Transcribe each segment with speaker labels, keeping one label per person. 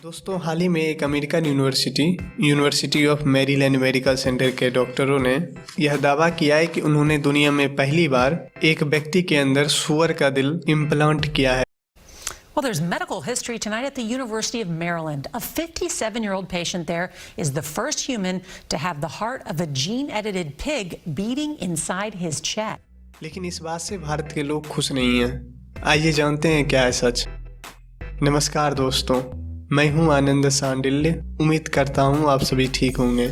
Speaker 1: दोस्तों हाल ही में एक American university of Maryland medical centre के डॉक्टरों ने यह दावा किया है कि उन्होंने दुनिया में पहली बार एक व्यक्ति के अंदर सूअर का दिल इम्प्लांट किया है।
Speaker 2: Well, there's medical history tonight at the University of Maryland. A 57-year-old patient there is the first human to have the heart of a gene-edited pig beating inside his chest.
Speaker 1: लेकिन इस बात से भारत के लोग खुश नहीं हैं। आइए जानते हैं क्या है सच। नमस्कार दोस्तों, मैं हूं आनंद सांडिल्य। उम्मीद करता हूं आप सभी ठीक होंगे।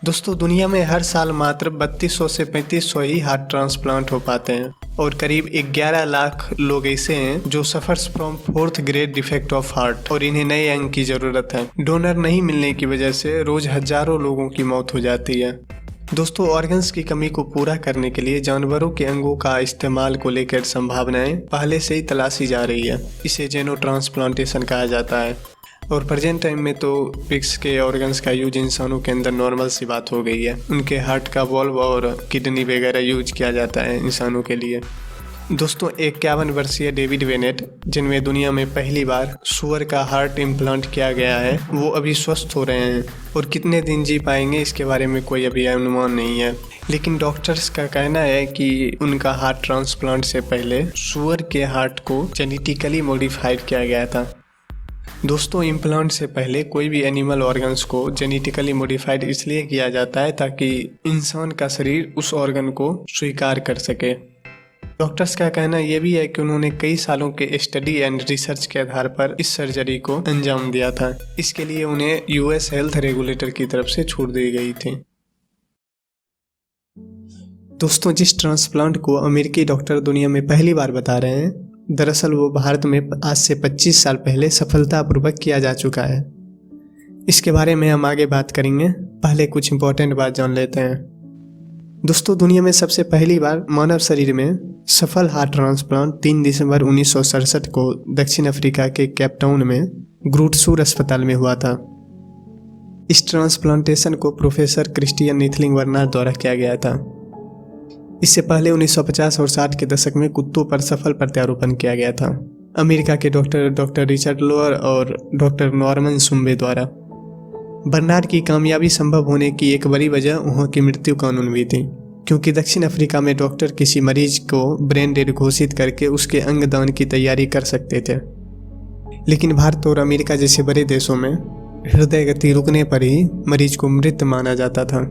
Speaker 1: दोस्तों दुनिया में हर साल मात्र 3200 से 3500 ही हार्ट ट्रांसप्लांट हो पाते हैं और करीब 11 लाख लोग ऐसे हैं जो suffers from 4th grade defect of heart और इन्हें नए अंग की ज़रूरत है। डोनर नहीं मिलने की वजह से रोज़ हजारों लोगों की मौत हो जाती है। दोस्तों ऑर्गन्स की कमी को पूरा करने के लिए जानवरों के अंगों का इस्तेमाल को लेकर संभावनाएं पहले से ही तलाशी जा रही है। इसे जेनो ट्रांसप्लांटेशन कहा जाता है और प्रेजेंट टाइम में तो पिग्स के ऑर्गन्स का यूज इंसानों के अंदर नॉर्मल सी बात हो गई है। उनके हार्ट का वॉल्व और किडनी वगैरह यूज किया जाता है इंसानों के लिए। दोस्तों 51 वर्षीय डेविड वेनेट, जिनमें दुनिया में पहली बार सूअर का हार्ट इम्प्लांट किया गया है, वो अभी स्वस्थ हो रहे हैं और कितने दिन जी पाएंगे इसके बारे में कोई अभी अनुमान नहीं है। लेकिन डॉक्टर्स का कहना है कि उनका हार्ट ट्रांसप्लांट से पहले सूअर के हार्ट को जेनेटिकली मॉडिफाइड किया गया था। दोस्तों इम्प्लांट से पहले कोई भी एनिमल ऑर्गन्स को जेनेटिकली मॉडिफाइड इसलिए किया जाता है ताकि इंसान का शरीर उस ऑर्गन को स्वीकार कर सके। डॉक्टर्स का कहना यह भी है कि उन्होंने कई सालों के स्टडी एंड रिसर्च के आधार पर इस सर्जरी को अंजाम दिया था। इसके लिए उन्हें यूएस हेल्थ रेगुलेटर की तरफ से छूट दी गई थी। दोस्तों जिस ट्रांसप्लांट को अमेरिकी डॉक्टर दुनिया में पहली बार बता रहे हैं, दरअसल वो भारत में आज से 25 साल पहले सफलतापूर्वक किया जा चुका है। इसके बारे में हम आगे बात करेंगे। पहले कुछ इंपॉर्टेंट बात जान लेते हैं। दोस्तों दुनिया में सबसे पहली बार मानव शरीर में सफल हार्ट ट्रांसप्लांट 3 दिसंबर 1967 को दक्षिण अफ्रीका के केपटाउन में ग्रूटसूर अस्पताल में हुआ था। इस ट्रांसप्लांटेशन को प्रोफेसर क्रिस्टियन नीथलिंग बर्नार्ड द्वारा किया गया था। इससे पहले 1950 और 60 के दशक में कुत्तों पर सफल प्रत्यारोपण किया गया था अमेरिका के डॉक्टर रिचर्ड लोअर और डॉक्टर नॉर्मन सुम्बे द्वारा। बर्नार्ड की कामयाबी संभव होने की एक बड़ी वजह वहाँ की मृत्यु कानून भी थी, क्योंकि दक्षिण अफ्रीका में डॉक्टर किसी मरीज को ब्रेन डेड घोषित करके उसके अंग दान की तैयारी कर सकते थे। लेकिन भारत और अमेरिका जैसे बड़े देशों में हृदय गति रुकने पर ही मरीज को मृत माना जाता था।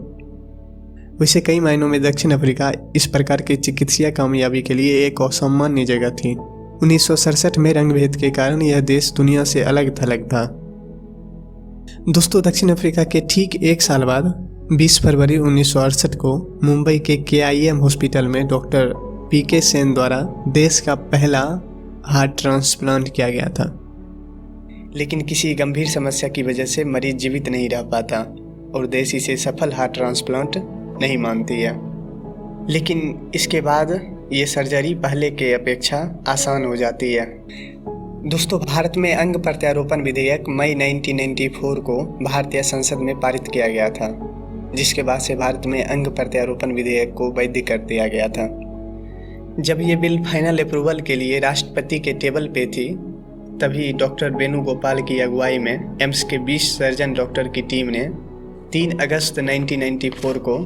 Speaker 1: वैसे कई मायनों में दक्षिण अफ्रीका इस प्रकार की चिकित्सीय कामयाबी के लिए एक असामान्य जगह थी। 1967 में रंगभेद के कारण यह देश दुनिया से अलग थलग था। दोस्तों दक्षिण अफ्रीका के ठीक एक साल बाद 20 फरवरी 1968 को मुंबई के KIM हॉस्पिटल में डॉक्टर PK सेन द्वारा देश का पहला हार्ट ट्रांसप्लांट किया गया था। लेकिन किसी गंभीर समस्या की वजह से मरीज जीवित नहीं रह पाता और देश इसे सफल हार्ट ट्रांसप्लांट नहीं मानती है। लेकिन इसके बाद ये सर्जरी पहले के अपेक्षा आसान हो जाती है। दोस्तों भारत में अंग प्रत्यारोपण विधेयक मई 1994 को भारतीय संसद में पारित किया गया था, जिसके बाद से भारत में अंग प्रत्यारोपण विधेयक को वैध कर दिया गया था। जब ये बिल फाइनल अप्रूवल के लिए राष्ट्रपति के टेबल पे थी, तभी डॉक्टर वेणुगोपाल की अगुवाई में एम्स के 20 सर्जन डॉक्टर की टीम ने 3 अगस्त 1994 को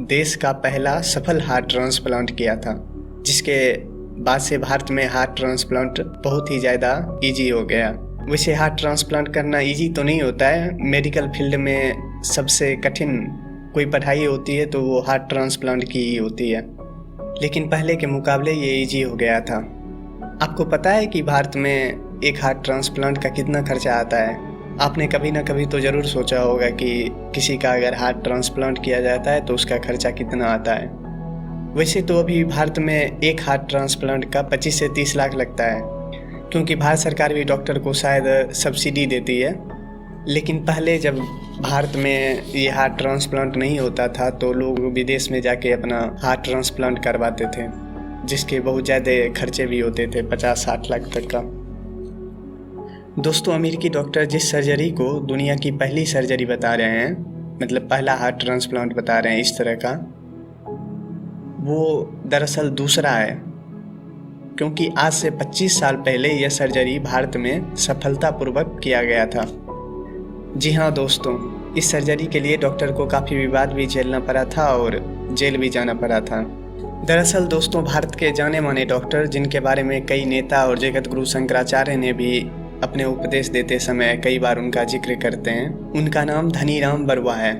Speaker 1: देश का पहला सफल हार्ट ट्रांसप्लांट किया था, जिसके बाद से भारत में हार्ट ट्रांसप्लांट बहुत ही ज़्यादा इजी हो गया। वैसे हार्ट ट्रांसप्लांट करना इजी तो नहीं होता है। मेडिकल फील्ड में सबसे कठिन कोई पढ़ाई होती है तो वो हार्ट ट्रांसप्लांट की ही होती है, लेकिन पहले के मुकाबले ये इजी हो गया था। आपको पता है कि भारत में एक हार्ट ट्रांसप्लांट का कितना खर्चा आता है? आपने कभी ना कभी तो ज़रूर सोचा होगा कि किसी का अगर हार्ट ट्रांसप्लांट किया जाता है तो उसका खर्चा कितना आता है। वैसे तो अभी भारत में एक हार्ट ट्रांसप्लांट का 25 से 30 लाख लगता है, क्योंकि भारत सरकार भी डॉक्टर को शायद सब्सिडी देती है। लेकिन पहले जब भारत में ये हार्ट ट्रांसप्लांट नहीं होता था तो लोग विदेश में जाके अपना हार्ट ट्रांसप्लांट करवाते थे, जिसके बहुत ज़्यादा खर्चे भी होते थे, 50-60 लाख तक का। दोस्तों अमेरिकी डॉक्टर जिस सर्जरी को दुनिया की पहली सर्जरी बता रहे हैं, मतलब पहला हार्ट ट्रांसप्लांट बता रहे हैं इस तरह का, वो दरअसल दूसरा है। क्योंकि आज से 25 साल पहले यह सर्जरी भारत में सफलतापूर्वक किया गया था। जी हाँ दोस्तों, इस सर्जरी के लिए डॉक्टर को काफ़ी विवाद भी झेलना पड़ा था और जेल भी जाना पड़ा था। दरअसल दोस्तों, भारत के जाने माने डॉक्टर जिनके बारे में कई नेता और जगत गुरु शंकराचार्य ने भी अपने उपदेश देते समय कई बार उनका जिक्र करते हैं, उनका नाम धनीराम बरुआ है।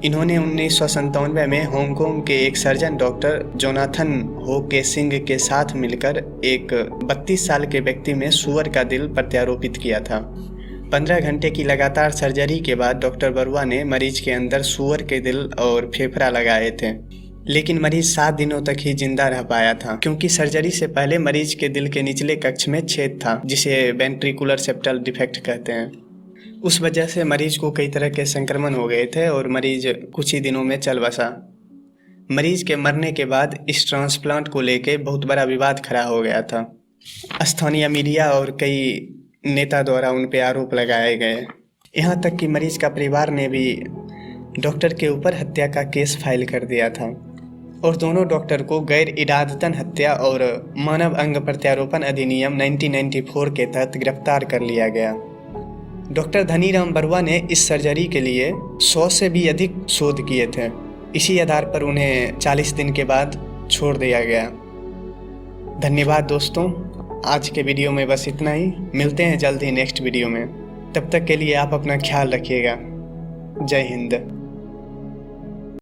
Speaker 1: इन्होंने 1997 में हांगकांग के एक सर्जन डॉक्टर जोनाथन हो के सिंह के साथ मिलकर एक 32 साल के व्यक्ति में सूअर का दिल प्रत्यारोपित किया था। 15 घंटे की लगातार सर्जरी के बाद डॉक्टर बरुआ ने मरीज के अंदर सूअर के दिल और फेफड़ा लगाए थे, लेकिन मरीज 7 दिनों तक ही जिंदा रह पाया था, क्योंकि सर्जरी से पहले मरीज के दिल के निचले कक्ष में छेद था, जिसे वेंट्रिकुलर सेप्टल डिफेक्ट कहते हैं। उस वजह से मरीज को कई तरह के संक्रमण हो गए थे और मरीज कुछ ही दिनों में चल बसा। मरीज के मरने के बाद इस ट्रांसप्लांट को लेके बहुत बड़ा विवाद खड़ा हो गया था। स्थानीय मीडिया और कई नेता द्वारा उन पे आरोप लगाए गए, यहाँ तक कि मरीज का परिवार ने भी डॉक्टर के ऊपर हत्या का केस फाइल कर दिया था और दोनों डॉक्टर को गैर इरादतन हत्या और मानव अंग प्रत्यारोपण अधिनियम 1994 के तहत गिरफ्तार कर लिया गया। डॉक्टर धनीराम बरुआ ने इस सर्जरी के लिए 100 से भी अधिक शोध किए थे। इसी आधार पर उन्हें 40 दिन के बाद छोड़ दिया गया। धन्यवाद दोस्तों, आज के वीडियो में बस इतना ही। मिलते हैं जल्द ही नेक्स्ट वीडियो में। तब तक के लिए आप अपना ख्याल रखिएगा। जय हिंद।